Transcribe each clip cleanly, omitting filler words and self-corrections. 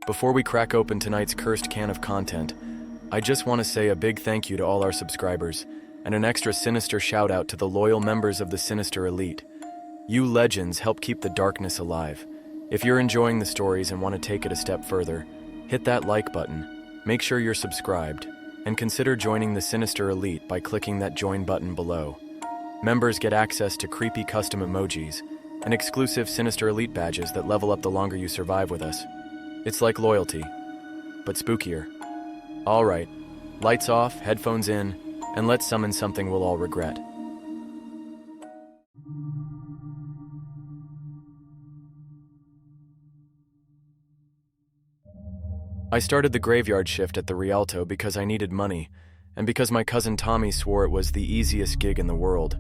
Before we crack open tonight's cursed can of content, I just want to say a big thank you to all our subscribers, and an extra sinister shout out to the loyal members of the Sinister Elite. You legends help keep the darkness alive. If you're enjoying the stories and want to take it a step further, hit that like button, make sure you're subscribed, and consider joining the Sinister Elite by clicking that join button below. Members get access to creepy custom emojis and exclusive Sinister Elite badges that level up the longer you survive with us. It's like loyalty, but spookier. All right, lights off, headphones in, and let's summon something we'll all regret. I started the graveyard shift at the Rialto because I needed money, and because my cousin Tommy swore it was the easiest gig in the world.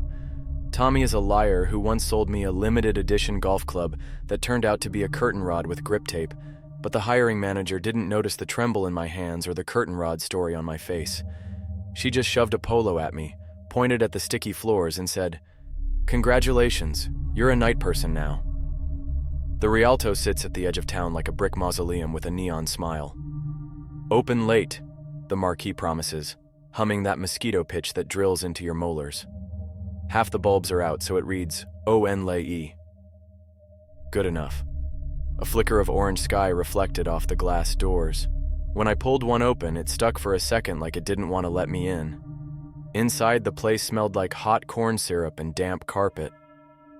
Tommy is a liar who once sold me a limited edition golf club that turned out to be a curtain rod with grip tape, but the hiring manager didn't notice the tremble in my hands or the curtain rod story on my face. She just shoved a polo at me, pointed at the sticky floors, and said, "Congratulations, you're a night person now." The Rialto sits at the edge of town like a brick mausoleum with a neon smile. "Open late," the marquee promises, humming that mosquito pitch that drills into your molars. Half the bulbs are out, so it reads, "O-N-L-E." Good enough. A flicker of orange sky reflected off the glass doors. When I pulled one open, it stuck for a second like it didn't want to let me in. Inside, the place smelled like hot corn syrup and damp carpet.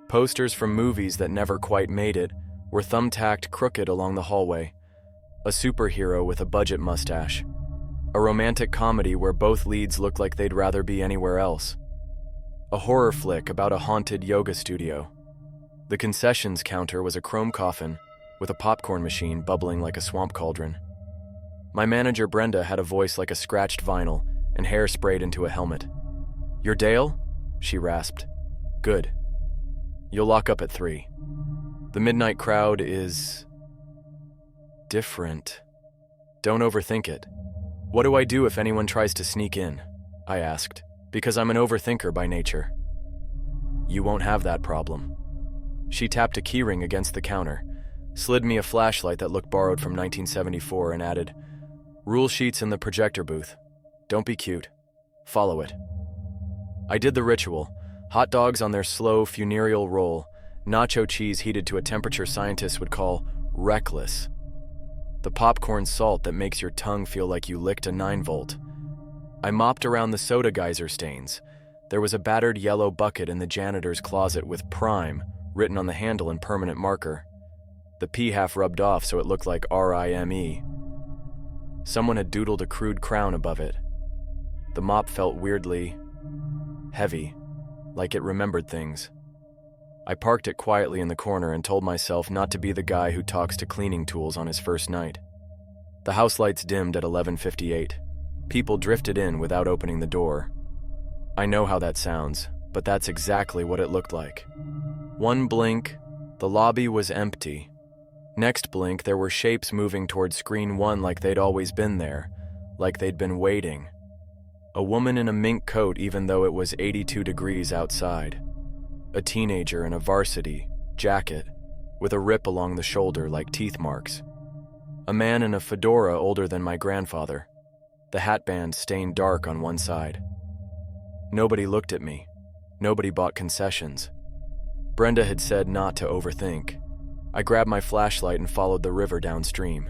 Posters from movies that never quite made it were thumbtacked crooked along the hallway. A superhero with a budget mustache. A romantic comedy where both leads looked like they'd rather be anywhere else. A horror flick about a haunted yoga studio. The concessions counter was a chrome coffin with a popcorn machine bubbling like a swamp cauldron. My manager Brenda had a voice like a scratched vinyl and hair sprayed into a helmet. "You're Dale?" she rasped. "Good. You'll lock up at 3. The midnight crowd is different. Don't overthink it." "What do I do if anyone tries to sneak in?" I asked, because I'm an overthinker by nature. "You won't have that problem." She tapped a keyring against the counter, slid me a flashlight that looked borrowed from 1974, and added, "Rule sheets in the projector booth. Don't be cute. Follow it." I did the ritual. Hot dogs on their slow, funereal roll, nacho cheese heated to a temperature scientists would call reckless. The popcorn salt that makes your tongue feel like you licked a 9-volt. I mopped around the soda geyser stains. There was a battered yellow bucket in the janitor's closet with Prime written on the handle in permanent marker. The P half rubbed off so it looked like RIME. Someone had doodled a crude crown above it. The mop felt weirdly heavy, like it remembered things. I parked it quietly in the corner and told myself not to be the guy who talks to cleaning tools on his first night. The house lights dimmed at 11:58. People drifted in without opening the door. I know how that sounds, but that's exactly what it looked like. One blink, the lobby was empty. Next blink, there were shapes moving toward screen 1 like they'd always been there, like they'd been waiting. A woman in a mink coat even though it was 82 degrees outside. A teenager in a varsity jacket with a rip along the shoulder like teeth marks. A man in a fedora older than my grandfather, the hat band stained dark on one side. Nobody looked at me. Nobody bought concessions. Brenda had said not to overthink. I grabbed my flashlight and followed the river downstream.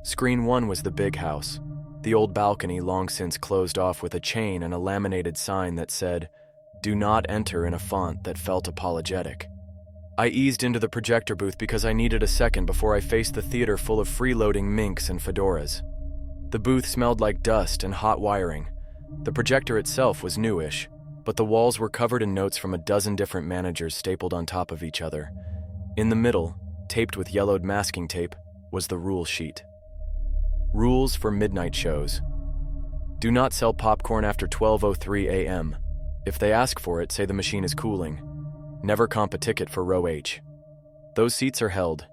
Screen 1 was the big house, the old balcony long since closed off with a chain and a laminated sign that said, "Do not enter," in a font that felt apologetic. I eased into the projector booth because I needed a second before I faced the theater full of freeloading minks and fedoras. The booth smelled like dust and hot wiring. The projector itself was newish, but the walls were covered in notes from a dozen different managers stapled on top of each other. In the middle, taped with yellowed masking tape, was the rule sheet. Rules for midnight shows. Do not sell popcorn after 12:03 a.m. If they ask for it, say the machine is cooling. Never comp a ticket for row H. Those seats are held.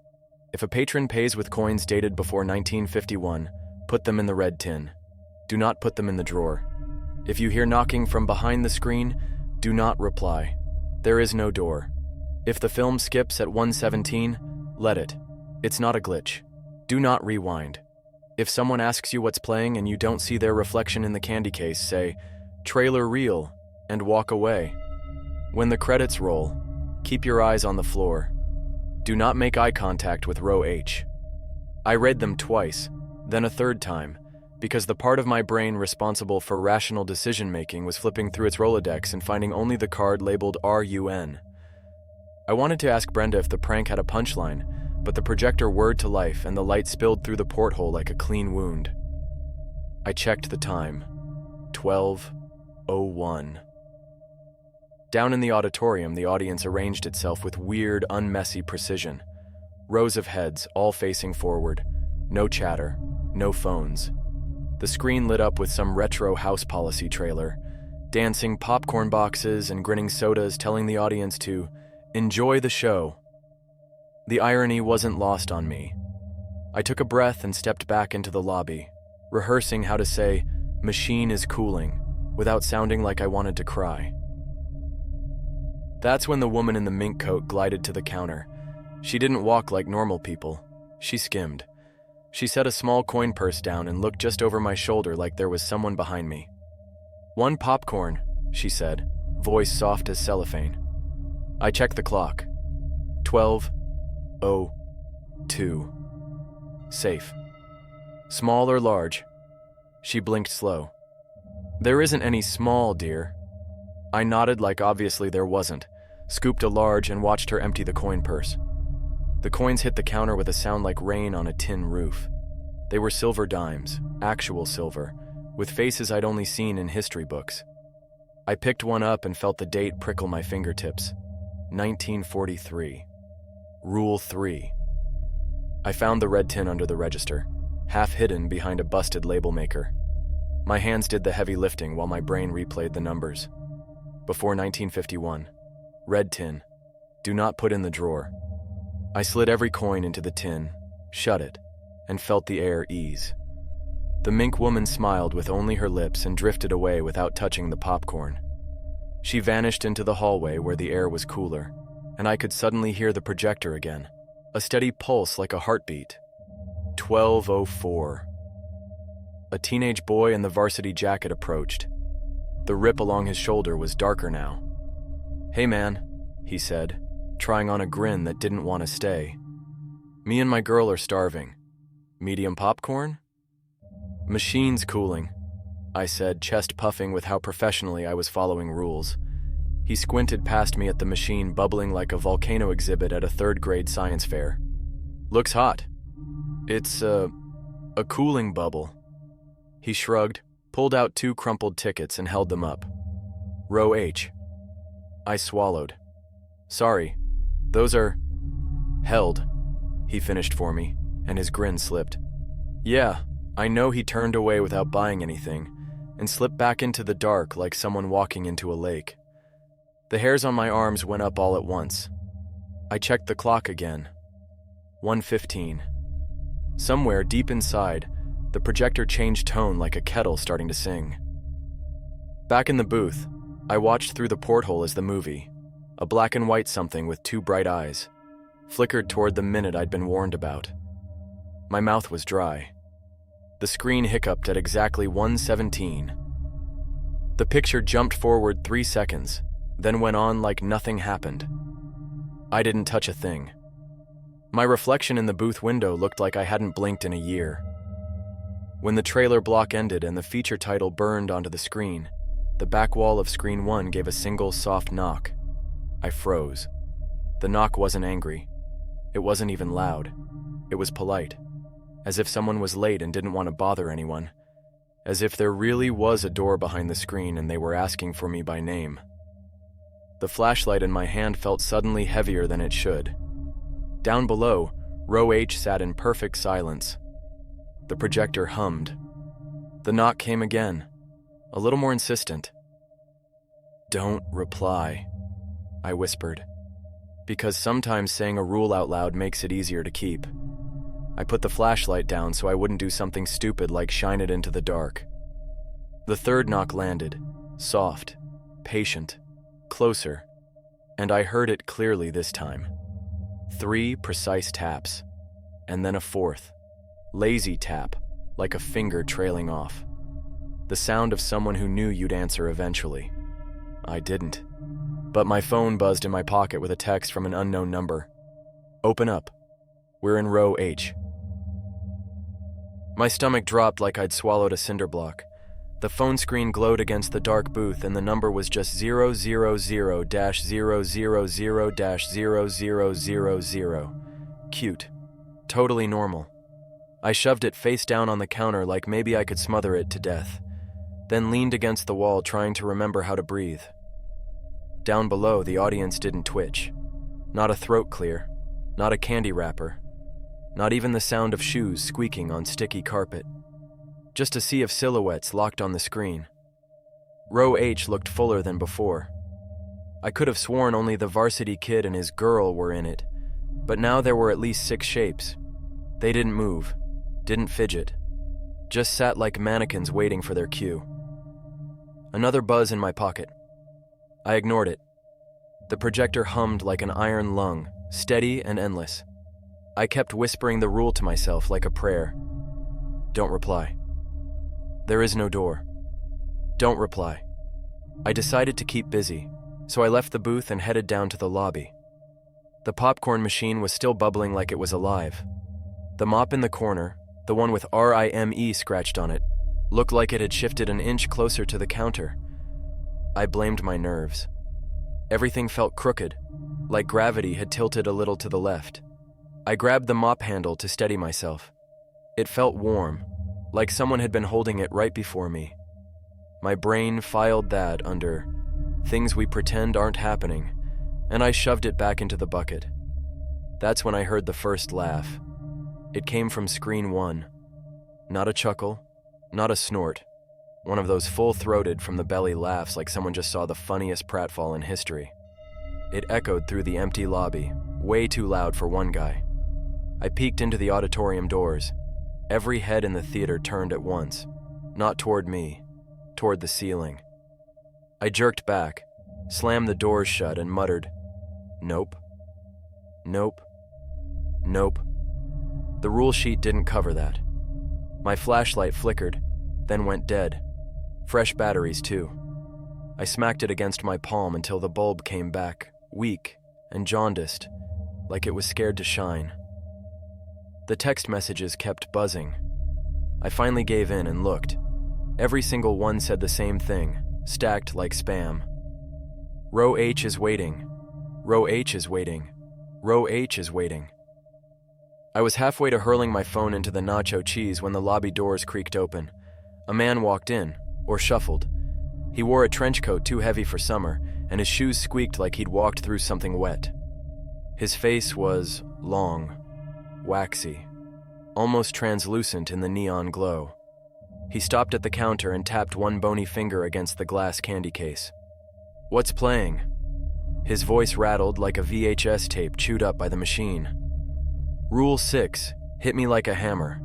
If a patron pays with coins dated before 1951, put them in the red tin. Do not put them in the drawer. If you hear knocking from behind the screen, do not reply. There is no door. If the film skips at 1:17, let it. It's not a glitch. Do not rewind. If someone asks you what's playing and you don't see their reflection in the candy case, say, "Trailer reel," and walk away. When the credits roll, keep your eyes on the floor. Do not make eye contact with row H. I read them twice, then a third time, because the part of my brain responsible for rational decision-making was flipping through its Rolodex and finding only the card labeled RUN. I wanted to ask Brenda if the prank had a punchline, but the projector whirred to life and the light spilled through the porthole like a clean wound. I checked the time. 12:01. Down in the auditorium, the audience arranged itself with weird, unmessy precision. Rows of heads, all facing forward. No chatter, no phones. The screen lit up with some retro house policy trailer, dancing popcorn boxes and grinning sodas telling the audience to enjoy the show. The irony wasn't lost on me. I took a breath and stepped back into the lobby, rehearsing how to say, "Machine is cooling," without sounding like I wanted to cry. That's when the woman in the mink coat glided to the counter. She didn't walk like normal people. She skimmed. She set a small coin purse down and looked just over my shoulder like there was someone behind me. "One popcorn," she said, voice soft as cellophane. I checked the clock. 12:02. Safe. Small or large? She blinked slow. "There isn't any small, dear." I nodded like obviously there wasn't, scooped a large and watched her empty the coin purse. The coins hit the counter with a sound like rain on a tin roof. They were silver dimes, actual silver, with faces I'd only seen in history books. I picked one up and felt the date prickle my fingertips. 1943. Rule 3. I found the red tin under the register, half hidden behind a busted label maker. My hands did the heavy lifting while my brain replayed the numbers. Before 1951. Red tin. Do not put in the drawer. I slid every coin into the tin, shut it, and felt the air ease. The mink woman smiled with only her lips and drifted away without touching the popcorn. She vanished into the hallway where the air was cooler, and I could suddenly hear the projector again, a steady pulse like a heartbeat. 12:04. A teenage boy in the varsity jacket approached. The rip along his shoulder was darker now. "Hey man," he said, trying on a grin that didn't want to stay. "Me and my girl are starving. Medium popcorn?" "Machine's cooling," I said, chest puffing with how professionally I was following rules. He squinted past me at the machine bubbling like a volcano exhibit at a third-grade science fair. "Looks hot." "It's a cooling bubble." He shrugged, pulled out 2 crumpled tickets and held them up. "Row H." I swallowed. "Sorry, those are held," he finished for me, and his grin slipped. "Yeah, I know." He turned away without buying anything and slipped back into the dark like someone walking into a lake. The hairs on my arms went up all at once. I checked the clock again. 1:15. Somewhere deep inside, the projector changed tone like a kettle starting to sing. Back in the booth, I watched through the porthole as the movie, a black and white something with 2 bright eyes, flickered toward the minute I'd been warned about. My mouth was dry. The screen hiccuped at exactly 1:17. The picture jumped forward 3 seconds, then went on like nothing happened. I didn't touch a thing. My reflection in the booth window looked like I hadn't blinked in a year. When the trailer block ended and the feature title burned onto the screen, the back wall of screen 1 gave a single soft knock. I froze. The knock wasn't angry. It wasn't even loud. It was polite, as if someone was late and didn't want to bother anyone, as if there really was a door behind the screen and they were asking for me by name. The flashlight in my hand felt suddenly heavier than it should. Down below, row H sat in perfect silence. The projector hummed. The knock came again, a little more insistent. "Don't reply," I whispered, because sometimes saying a rule out loud makes it easier to keep. I put the flashlight down so I wouldn't do something stupid like shine it into the dark. The third knock landed, soft, patient, closer, and I heard it clearly this time. 3 precise taps, and then a fourth, Lazy tap, like a finger trailing off. The sound of someone who knew you'd answer eventually. I didn't. But my phone buzzed in my pocket with a text from an unknown number. Open up. We're in row H. My stomach dropped like I'd swallowed a cinder block. The phone screen glowed against the dark booth and the number was just 000-000-0000. Cute. Totally normal. I shoved it face down on the counter like maybe I could smother it to death, then leaned against the wall trying to remember how to breathe. Down below, the audience didn't twitch. Not a throat clear, not a candy wrapper, not even the sound of shoes squeaking on sticky carpet. Just a sea of silhouettes locked on the screen. Row H looked fuller than before. I could have sworn only the varsity kid and his girl were in it, but now there were at least 6 shapes. They didn't move, didn't fidget, just sat like mannequins waiting for their cue. Another buzz in my pocket. I ignored it. The projector hummed like an iron lung, steady and endless. I kept whispering the rule to myself like a prayer. Don't reply. There is no door. Don't reply. I decided to keep busy, so I left the booth and headed down to the lobby. The popcorn machine was still bubbling like it was alive. The mop in the corner, the one with RIME scratched on it, looked like it had shifted an inch closer to the counter. I blamed my nerves. Everything felt crooked, like gravity had tilted a little to the left. I grabbed the mop handle to steady myself. It felt warm, like someone had been holding it right before me. My brain filed that under things we pretend aren't happening, and I shoved it back into the bucket. That's when I heard the first laugh. It came from screen 1. Not a chuckle, not a snort. One of those full-throated from the belly laughs like someone just saw the funniest pratfall in history. It echoed through the empty lobby, way too loud for one guy. I peeked into the auditorium doors. Every head in the theater turned at once, not toward me, toward the ceiling. I jerked back, slammed the doors shut, and muttered, "Nope. Nope. Nope." The rule sheet didn't cover that. My flashlight flickered, then went dead. Fresh batteries, too. I smacked it against my palm until the bulb came back, weak and jaundiced, like it was scared to shine. The text messages kept buzzing. I finally gave in and looked. Every single one said the same thing, stacked like spam. Row H is waiting. Row H is waiting. Row H is waiting. I was halfway to hurling my phone into the nacho cheese when the lobby doors creaked open. A man walked in, or shuffled. He wore a trench coat too heavy for summer, and his shoes squeaked like he'd walked through something wet. His face was long, waxy, almost translucent in the neon glow. He stopped at the counter and tapped one bony finger against the glass candy case. "What's playing?" His voice rattled like a VHS tape chewed up by the machine. Rule 6 hit me like a hammer.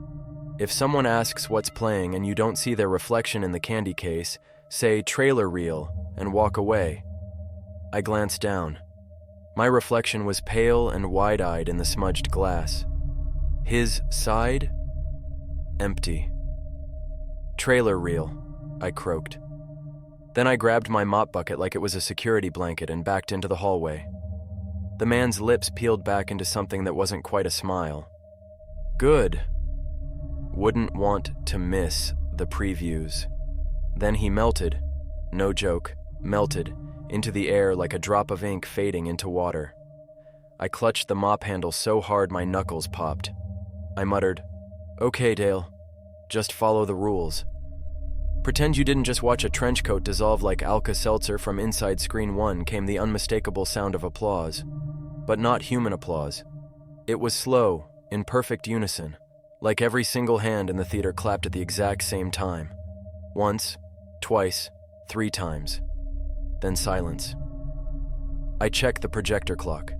If someone asks what's playing and you don't see their reflection in the candy case, say trailer reel and walk away. I glanced down. My reflection was pale and wide-eyed in the smudged glass. His side? Empty. "Trailer reel," I croaked. Then I grabbed my mop bucket like it was a security blanket and backed into the hallway. The man's lips peeled back into something that wasn't quite a smile. "Good. Wouldn't want to miss the previews." Then he melted, no joke, melted, into the air like a drop of ink fading into water. I clutched the mop handle so hard my knuckles popped. I muttered, "Okay, Dale, just follow the rules." Pretend you didn't just watch a trench coat dissolve like Alka-Seltzer. From inside screen 1 came the unmistakable sound of applause. But not human applause. It was slow, in perfect unison, like every single hand in the theater clapped at the exact same time. Once, twice, 3 times. Then silence. I checked the projector clock.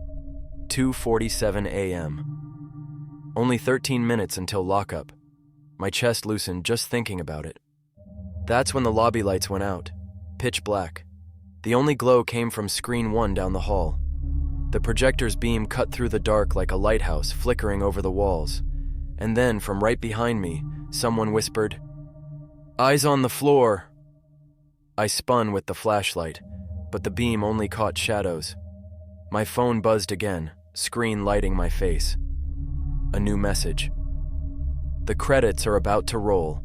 2:47 a.m. Only 13 minutes until lockup. My chest loosened just thinking about it. That's when the lobby lights went out, pitch black. The only glow came from screen 1 down the hall. The projector's beam cut through the dark like a lighthouse flickering over the walls, And then, from right behind me, someone whispered, "Eyes on the floor." I spun with the flashlight, but the beam only caught shadows. My phone buzzed again, screen lighting my face. A new message. "The credits are about to roll."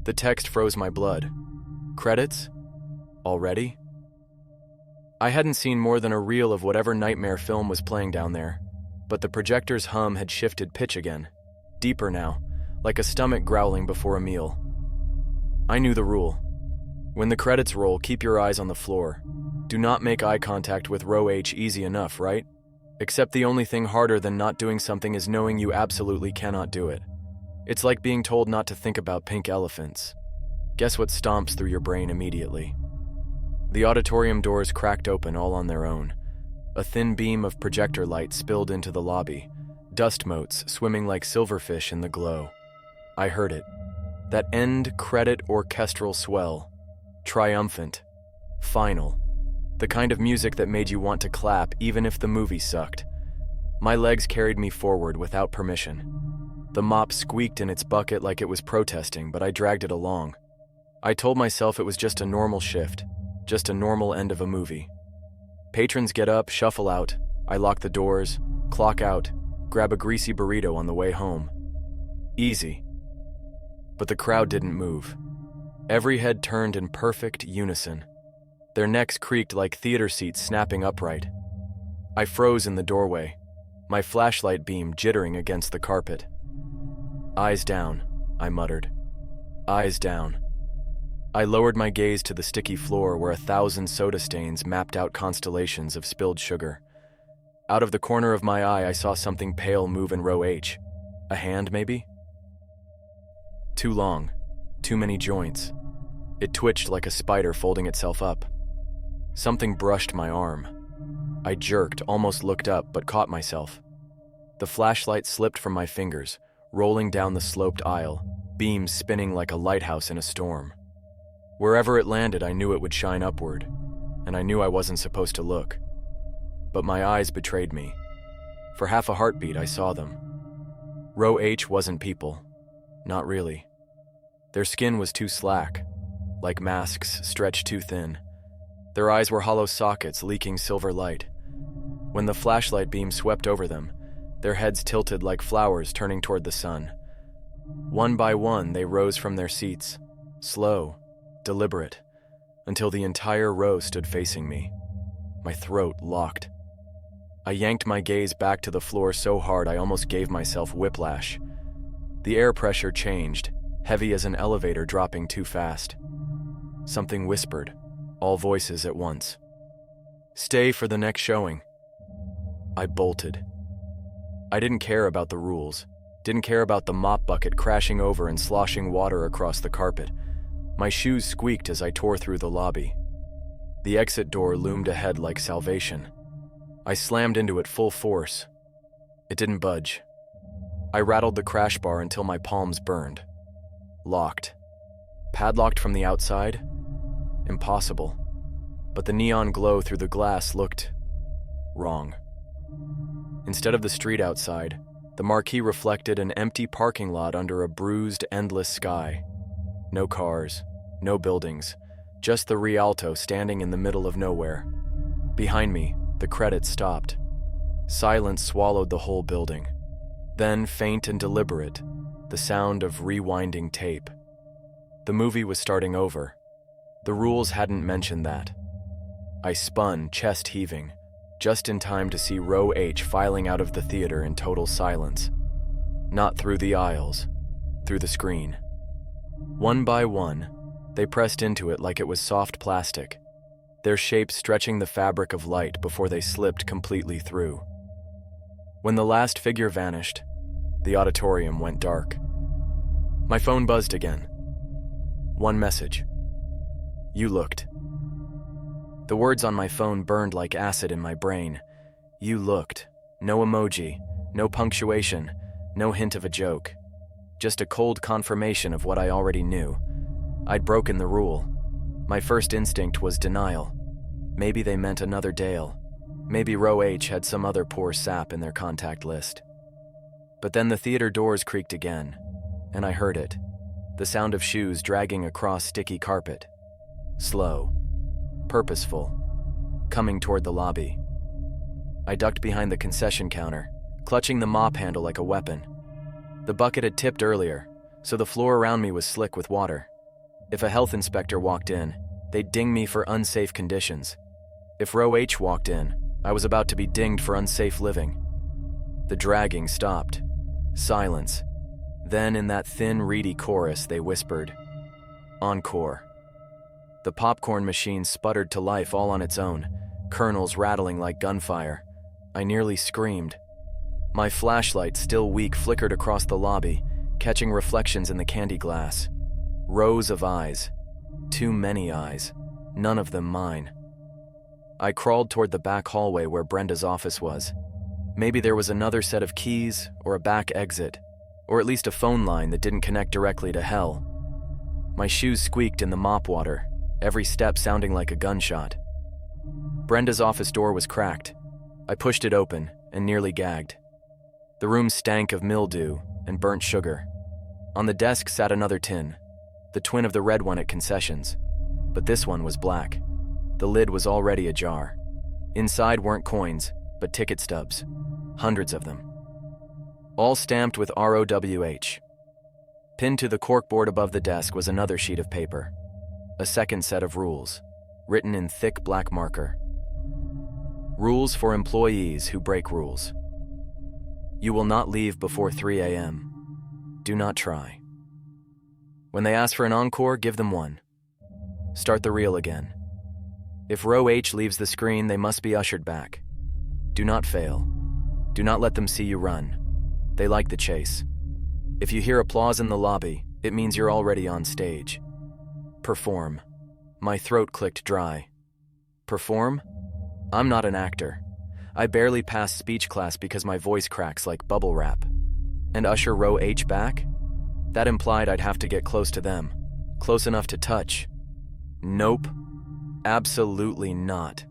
The text froze my blood. Credits? Already? I hadn't seen more than a reel of whatever nightmare film was playing down there, but the projector's hum had shifted pitch again, deeper now, like a stomach growling before a meal. I knew the rule. When the credits roll, keep your eyes on the floor. Do not make eye contact with row H easy enough, right? Except the only thing harder than not doing something is knowing you absolutely cannot do it. It's like being told not to think about pink elephants. Guess what stomps through your brain immediately? The auditorium doors cracked open all on their own. A thin beam of projector light spilled into the lobby, dust motes swimming like silverfish in the glow. I heard it. That end credit orchestral swell. Triumphant. Final. The kind of music that made you want to clap even if the movie sucked. My legs carried me forward without permission. The mop squeaked in its bucket like it was protesting, but I dragged it along. I told myself it was just a normal shift, just a normal end of a movie. Patrons get up, shuffle out. I lock the doors, clock out, grab a greasy burrito on the way home. Easy. But the crowd didn't move. Every head turned in perfect unison. Their necks creaked like theater seats snapping upright. I froze in the doorway, my flashlight beam jittering against the carpet. "Eyes down," I muttered. "Eyes down." I lowered my gaze to the sticky floor where 1,000 soda stains mapped out constellations of spilled sugar. Out of the corner of my eye, I saw something pale move in row H. A hand, maybe? Too long. Too many joints. It twitched like a spider folding itself up. Something brushed my arm. I jerked, almost looked up, but caught myself. The flashlight slipped from my fingers, rolling down the sloped aisle, beams spinning like a lighthouse in a storm. Wherever it landed, I knew it would shine upward, and I knew I wasn't supposed to look. But my eyes betrayed me. For half a heartbeat, I saw them. Row H wasn't people. Not really. Their skin was too slack, like masks stretched too thin. Their eyes were hollow sockets leaking silver light. When the flashlight beam swept over them, their heads tilted like flowers turning toward the sun. One by one, they rose from their seats, slow, deliberate, until the entire row stood facing me. My throat locked. I yanked my gaze back to the floor so hard I almost gave myself whiplash. The air pressure changed, heavy as an elevator dropping too fast. Something whispered, all voices at once. "Stay for the next showing." I bolted. I didn't care about the rules, didn't care about the mop bucket crashing over and sloshing water across the carpet. My shoes squeaked as I tore through the lobby. The exit door loomed ahead like salvation. I slammed into it full force. It didn't budge. I rattled the crash bar until my palms burned. Locked. Padlocked from the outside? Impossible. But the neon glow through the glass looked wrong. Instead of the street outside, the marquee reflected an empty parking lot under a bruised, endless sky. No cars, no buildings, just the Rialto standing in the middle of nowhere. Behind me, the credits stopped. Silence swallowed the whole building. Then, faint and deliberate, the sound of rewinding tape. The movie was starting over. The rules hadn't mentioned that. I spun, chest heaving, just in time to see row H filing out of the theater in total silence. Not through the aisles, through the screen. One by one, they pressed into it like it was soft plastic, their shapes stretching the fabric of light before they slipped completely through. When the last figure vanished, the auditorium went dark. My phone buzzed again. One message. "You looked." The words on my phone burned like acid in my brain. You looked. No emoji, no punctuation, no hint of a joke. Just a cold confirmation of what I already knew. I'd broken the rule. My first instinct was denial. Maybe they meant another Dale. Maybe row H had some other poor sap in their contact list. But then the theater doors creaked again, and I heard it. The sound of shoes dragging across sticky carpet. Slow. Purposeful. Coming toward the lobby. I ducked behind the concession counter, clutching the mop handle like a weapon. The bucket had tipped earlier, so the floor around me was slick with water. If a health inspector walked in, they'd ding me for unsafe conditions. If Row H walked in, I was about to be dinged for unsafe living. The dragging stopped. Silence. Then in that thin, reedy chorus, they whispered, "Encore." The popcorn machine sputtered to life all on its own, kernels rattling like gunfire. I nearly screamed. My flashlight, still weak, flickered across the lobby, catching reflections in the candy glass. Rows of eyes. Too many eyes. None of them mine. I crawled toward the back hallway where Brenda's office was. Maybe there was another set of keys, or a back exit, or at least a phone line that didn't connect directly to hell. My shoes squeaked in the mop water, every step sounding like a gunshot. Brenda's office door was cracked. I pushed it open and nearly gagged. The room stank of mildew and burnt sugar. On the desk sat another tin, the twin of the red one at concessions, but this one was black. The lid was already ajar. Inside weren't coins, but ticket stubs. Hundreds of them. All stamped with ROWH. Pinned to the corkboard above the desk was another sheet of paper. A second set of rules, written in thick black marker. Rules for employees who break rules. You will not leave before 3 a.m. Do not try. When they ask for an encore, give them one. Start the reel again. If Row H leaves the screen, they must be ushered back. Do not fail. Do not let them see you run. They like the chase. If you hear applause in the lobby, it means you're already on stage. Perform. My throat clicked dry. Perform? I'm not an actor. I barely passed speech class because my voice cracks like bubble wrap. And usher Row H back? That implied I'd have to get close to them. Close enough to touch. Nope. Absolutely not.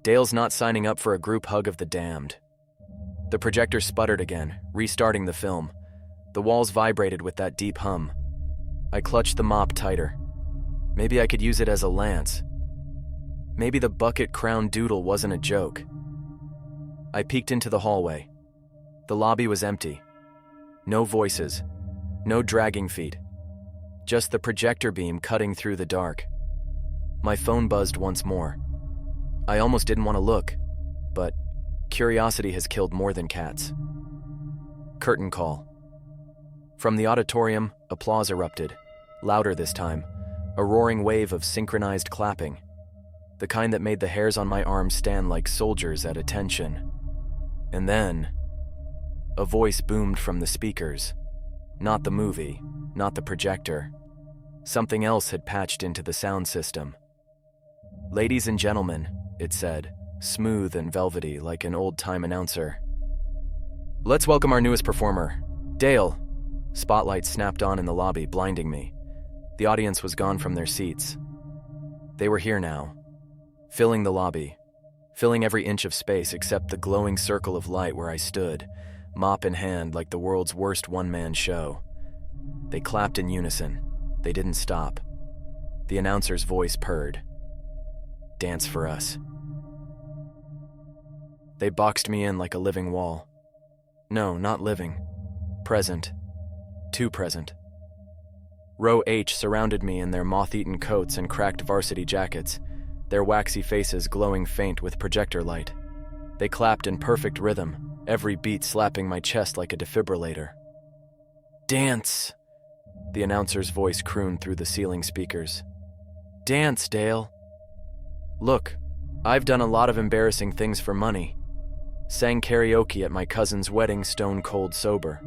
Dale's not signing up for a group hug of the damned. The projector sputtered again, restarting the film. The walls vibrated with that deep hum. I clutched the mop tighter. Maybe I could use it as a lance. Maybe the bucket crown doodle wasn't a joke. I peeked into the hallway. The lobby was empty. No voices. No dragging feet. Just the projector beam cutting through the dark. My phone buzzed once more. I almost didn't want to look, but curiosity has killed more than cats. Curtain call. From the auditorium, applause erupted, louder this time, a roaring wave of synchronized clapping, the kind that made the hairs on my arms stand like soldiers at attention. And then, a voice boomed from the speakers. Not the movie, not the projector. Something else had patched into the sound system. "Ladies and gentlemen," it said, smooth and velvety like an old-time announcer. "Let's welcome our newest performer, Dale." Spotlights snapped on in the lobby, blinding me. The audience was gone from their seats. They were here now, filling the lobby, filling every inch of space except the glowing circle of light where I stood, mop in hand like the world's worst one-man show. They clapped in unison. They didn't stop. The announcer's voice purred. "Dance for us." They boxed me in like a living wall. No, not living. Present. Too present. Row H surrounded me in their moth-eaten coats and cracked varsity jackets, their waxy faces glowing faint with projector light. They clapped in perfect rhythm, every beat slapping my chest like a defibrillator. "Dance!" The announcer's voice crooned through the ceiling speakers. "Dance, Dale. Look, I've done a lot of embarrassing things for money. Sang karaoke at my cousin's wedding stone cold sober.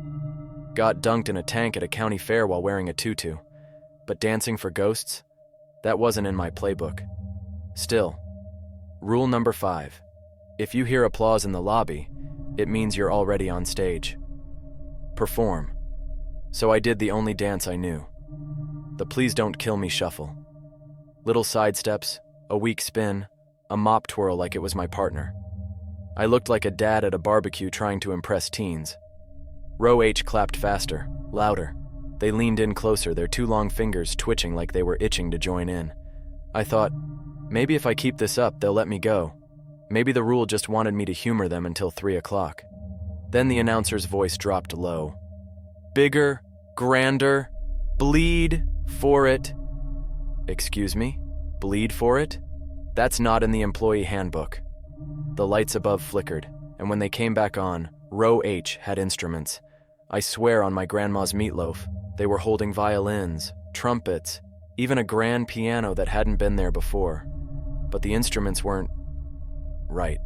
Got dunked in a tank at a county fair while wearing a tutu. But dancing for ghosts? That wasn't in my playbook. Still, rule number 5. If you hear applause in the lobby, it means you're already on stage. Perform. So I did the only dance I knew. The please don't kill me shuffle. Little sidesteps, a weak spin, a mop twirl like it was my partner. I looked like a dad at a barbecue trying to impress teens. Row H clapped faster, louder. They leaned in closer, their two long fingers twitching like they were itching to join in. I thought, maybe if I keep this up, they'll let me go. Maybe the rule just wanted me to humor them until 3 o'clock. Then the announcer's voice dropped low. Bigger, grander, bleed for it. Excuse me? Bleed for it? That's not in the employee handbook. The lights above flickered, and when they came back on, Row H had instruments. I swear on my grandma's meatloaf, they were holding violins, trumpets, even a grand piano that hadn't been there before. But the instruments weren't right.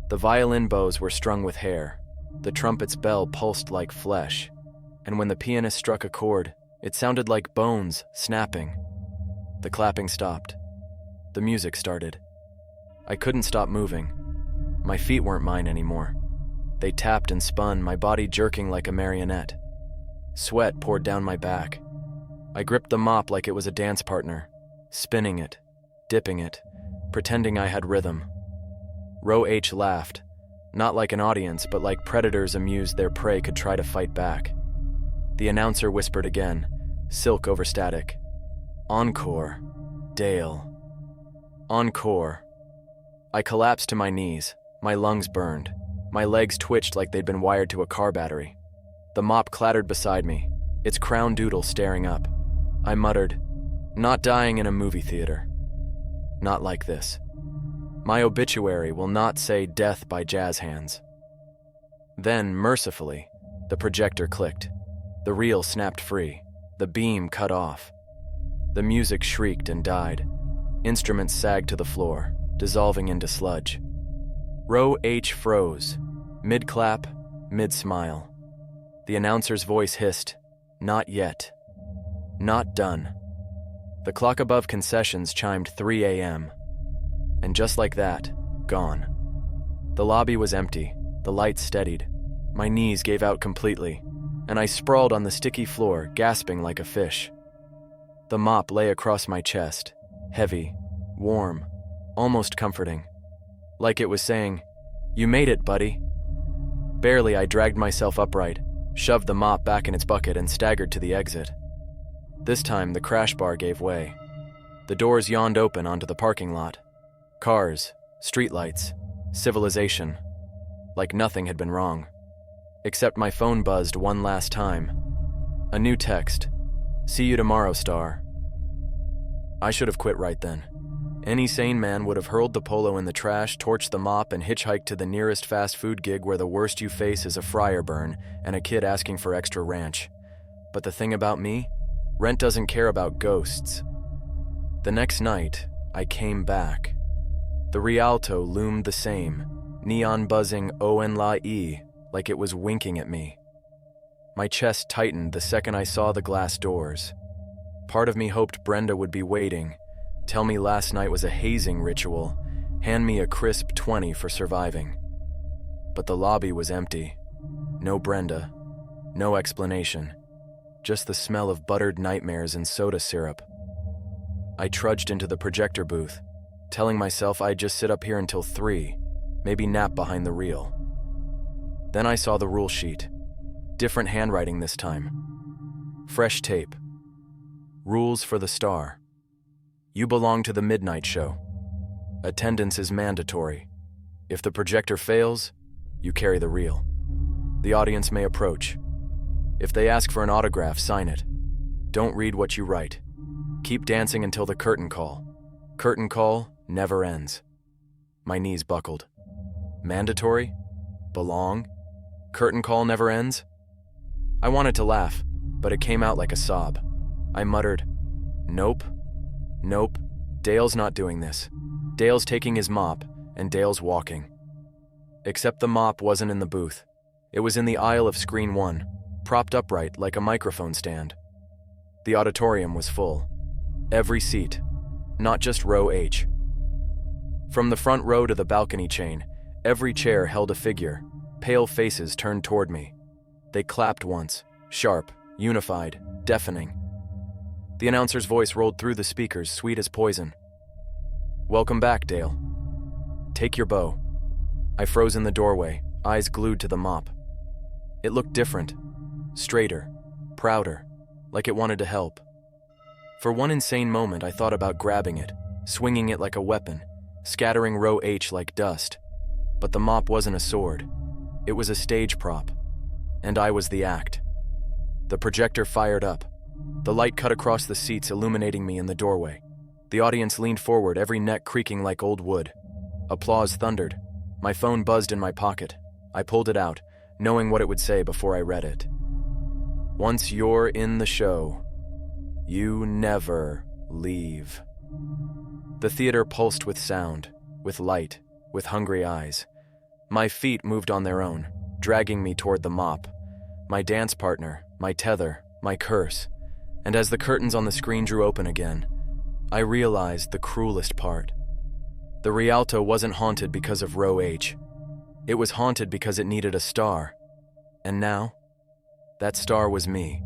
The violin bows were strung with hair. The trumpet's bell pulsed like flesh. And when the pianist struck a chord, it sounded like bones snapping. The clapping stopped. The music started. I couldn't stop moving. My feet weren't mine anymore. They tapped and spun, my body jerking like a marionette. Sweat poured down my back. I gripped the mop like it was a dance partner, spinning it, dipping it, pretending I had rhythm. Row H laughed, not like an audience, but like predators amused their prey could try to fight back. The announcer whispered again, silk over static. Encore, Dale. Encore. I collapsed to my knees, my lungs burned. My legs twitched like they'd been wired to a car battery. The mop clattered beside me, its crown doodle staring up. I muttered, not dying in a movie theater. Not like this. My obituary will not say death by jazz hands. Then, mercifully, the projector clicked. The reel snapped free. The beam cut off. The music shrieked and died. Instruments sagged to the floor, dissolving into sludge. Row H froze, mid-clap, mid-smile. The announcer's voice hissed, not yet. Not done. The clock above concessions chimed 3 a.m. And just like that, gone. The lobby was empty, the lights steadied. My knees gave out completely, and I sprawled on the sticky floor, gasping like a fish. The mop lay across my chest, heavy, warm, almost comforting. Like it was saying, you made it, buddy. Barely, I dragged myself upright, shoved the mop back in its bucket, and staggered to the exit. This time, the crash bar gave way. The doors yawned open onto the parking lot. Cars, streetlights, civilization. Like nothing had been wrong. Except my phone buzzed one last time. A new text. See you tomorrow, star. I should have quit right then. Any sane man would have hurled the polo in the trash, torched the mop, and hitchhiked to the nearest fast food gig where the worst you face is a fryer burn and a kid asking for extra ranch. But the thing about me? Rent doesn't care about ghosts. The next night, I came back. The Rialto loomed the same, neon buzzing O-N-La-E, like it was winking at me. My chest tightened the second I saw the glass doors. Part of me hoped Brenda would be waiting, tell me last night was a hazing ritual, hand me a crisp 20 for surviving. But the lobby was empty. No Brenda. No explanation. Just the smell of buttered nightmares and soda syrup. I trudged into the projector booth, telling myself I'd just sit up here until 3, maybe nap behind the reel. Then I saw the rule sheet. Different handwriting this time. Fresh tape. Rules for the star. You belong to the midnight show. Attendance is mandatory. If the projector fails, you carry the reel. The audience may approach. If they ask for an autograph, sign it. Don't read what you write. Keep dancing until the curtain call. Curtain call never ends. My knees buckled. Mandatory? Belong? Curtain call never ends? I wanted to laugh, but it came out like a sob. I muttered, nope. Nope, Dale's not doing this. Dale's taking his mop, and Dale's walking. Except the mop wasn't in the booth. It was in the aisle of screen 1, propped upright like a microphone stand. The auditorium was full. Every seat, not just row H. From the front row to the balcony chain, every chair held a figure, pale faces turned toward me. They clapped once, sharp, unified, deafening. The announcer's voice rolled through the speakers, sweet as poison. Welcome back, Dale. Take your bow. I froze in the doorway, eyes glued to the mop. It looked different, straighter, prouder, like it wanted to help. For one insane moment, I thought about grabbing it, swinging it like a weapon, scattering row H like dust. But the mop wasn't a sword. It was a stage prop. And I was the act. The projector fired up. The light cut across the seats, illuminating me in the doorway. The audience leaned forward, every neck creaking like old wood. Applause thundered. My phone buzzed in my pocket. I pulled it out, knowing what it would say before I read it. Once you're in the show, you never leave. The theater pulsed with sound, with light, with hungry eyes. My feet moved on their own, dragging me toward the mop. My dance partner, my tether, my curse. And as the curtains on the screen drew open again, I realized the cruelest part. The Rialto wasn't haunted because of row H. It was haunted because it needed a star. And now, that star was me.